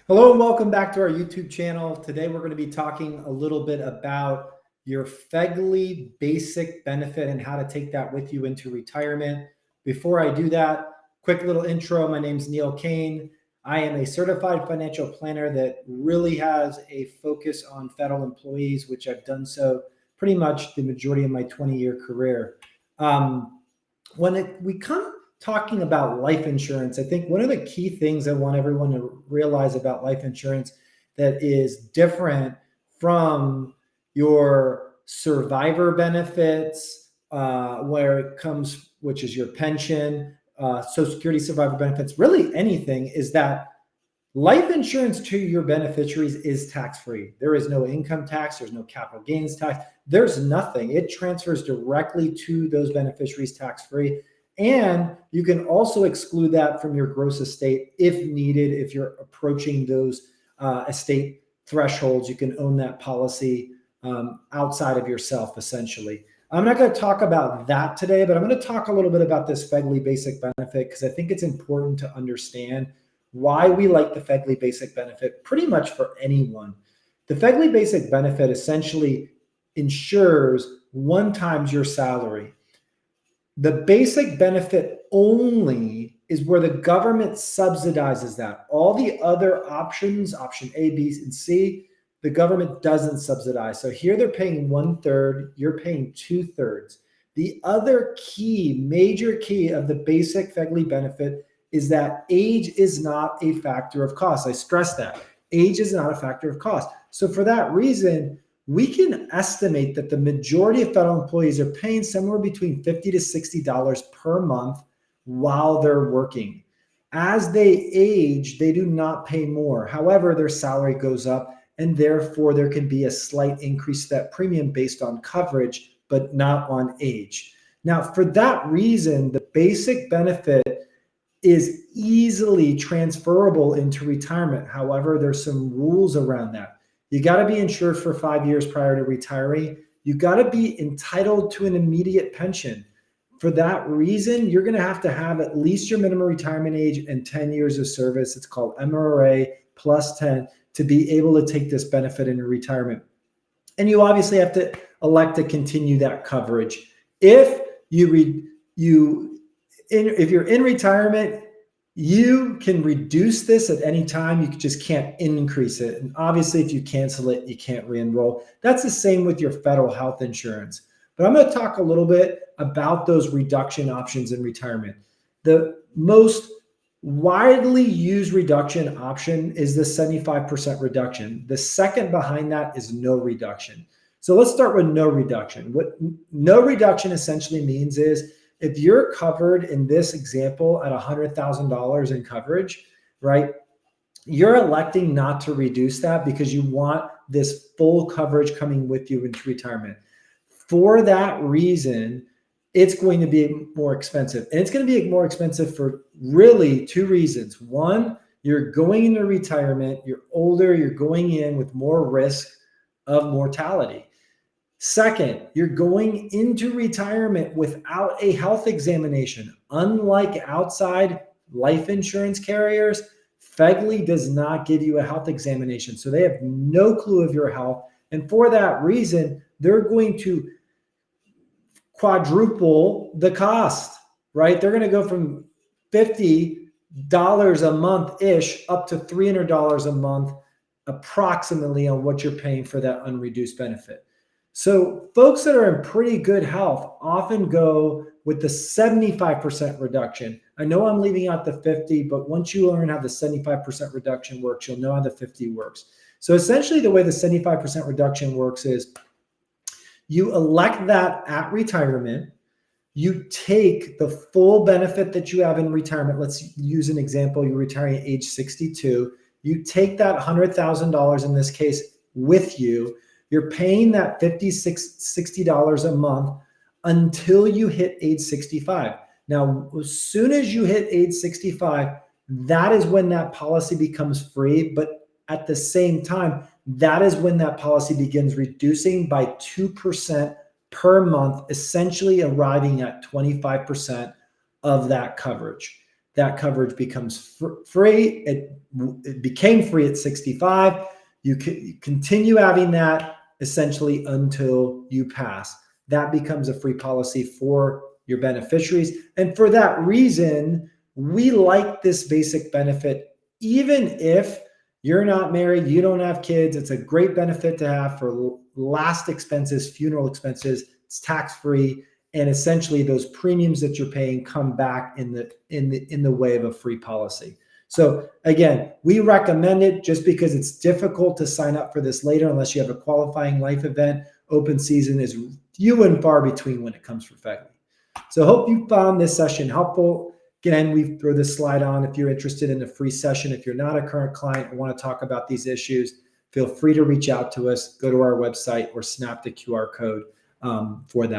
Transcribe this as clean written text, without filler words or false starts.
Hello and welcome back to our YouTube channel. Today we're going to be talking a little bit about your FEGLI basic benefit and how to take that with you into retirement. Before I do that, quick little intro. My name is Neil Kane. I am a certified financial planner that really has a focus on federal employees, which I've done so pretty much the majority of my 20-year career. We come talking about life insurance, I think one of the key things I want everyone to realize about life insurance that is different from your survivor benefits, where it comes, which is your pension, Social Security survivor benefits, really anything, is that life insurance to your beneficiaries is tax-free. There is no income tax. There's no capital gains tax. There's nothing. It transfers directly to those beneficiaries tax-free. And you can also exclude that from your gross estate if needed. If you're approaching those estate thresholds, you can own that policy outside of yourself, essentially. I'm not going to talk about that today, but I'm going to talk a little bit about this FEGLI basic benefit because I think it's important to understand why we like the FEGLI basic benefit pretty much for anyone. The FEGLI basic benefit essentially insures 1 times your salary. The basic benefit only is where the government subsidizes that. All the other options, option A, B, and C, the government doesn't subsidize. So here they're paying 1/3, you're paying 2/3. The other key, major key of the basic FEGLI benefit is that age is not a factor of cost. I stress that. Age is not a factor of cost. So for that reason, we can estimate that the majority of federal employees are paying somewhere between $50 to $60 per month while they're working. As they age, they do not pay more. However, their salary goes up, and therefore there can be a slight increase to that premium based on coverage, but not on age. Now, for that reason, the basic benefit is easily transferable into retirement. However, there's some rules around that. You got to be insured for 5 years prior to retiring. You got to be entitled to an immediate pension. For that reason, you're going to have at least your minimum retirement age and 10 years of service. It's called MRA plus 10 to be able to take this benefit in your retirement. And you obviously have to elect to continue that coverage. If you're in retirement, you can reduce this at any time. You just can't increase it. And obviously, if you cancel it, you can't re-enroll. That's the same with your federal health insurance. But I'm going to talk a little bit about those reduction options in retirement. The most widely used reduction option is the 75% reduction. The second behind that is no reduction. So let's start with no reduction. What no reduction essentially means is if you're covered in this example at $100,000 in coverage, right, you're electing not to reduce that because you want this full coverage coming with you into retirement. For that reason, it's going to be more expensive. And it's going to be more expensive for really 2 reasons. One, you're going into retirement, you're older, you're going in with more risk of mortality. Second, you're going into retirement without a health examination. Unlike outside life insurance carriers, FEGLI does not give you a health examination. So they have no clue of your health. And for that reason, they're going to quadruple the cost, right? They're going to go from $50 a month-ish up to $300 a month approximately on what you're paying for that unreduced benefit. So folks that are in pretty good health often go with the 75% reduction. I know I'm leaving out the 50, but once you learn how the 75% reduction works, you'll know how the 50 works. So essentially the way the 75% reduction works is you elect that at retirement. You take the full benefit that you have in retirement. Let's use an example. You're retiring at age 62. You take that $100,000 in this case with you. You're paying that $60 a month until you hit age 65. Now, as soon as you hit age 65, that is when that policy becomes free. But at the same time, that is when that policy begins reducing by 2% per month, essentially arriving at 25% of that coverage. that coverage becomes free. It became free at 65. You continue having that essentially until you pass. That becomes a free policy for your beneficiaries. And for that reason, we like this basic benefit, even if you're not married, you don't have kids. It's a great benefit to have for last expenses, funeral expenses. It's tax-free, and essentially those premiums that you're paying come back in the way of a free policy. So again, we recommend it just because it's difficult to sign up for this later unless you have a qualifying life event. Open season is few and far between when it comes for FEGLI. So I hope you found this session helpful. Again, we throw this slide on if you're interested in a free session. If you're not a current client and want to talk about these issues, feel free to reach out to us, go to our website, or snap the QR code for that.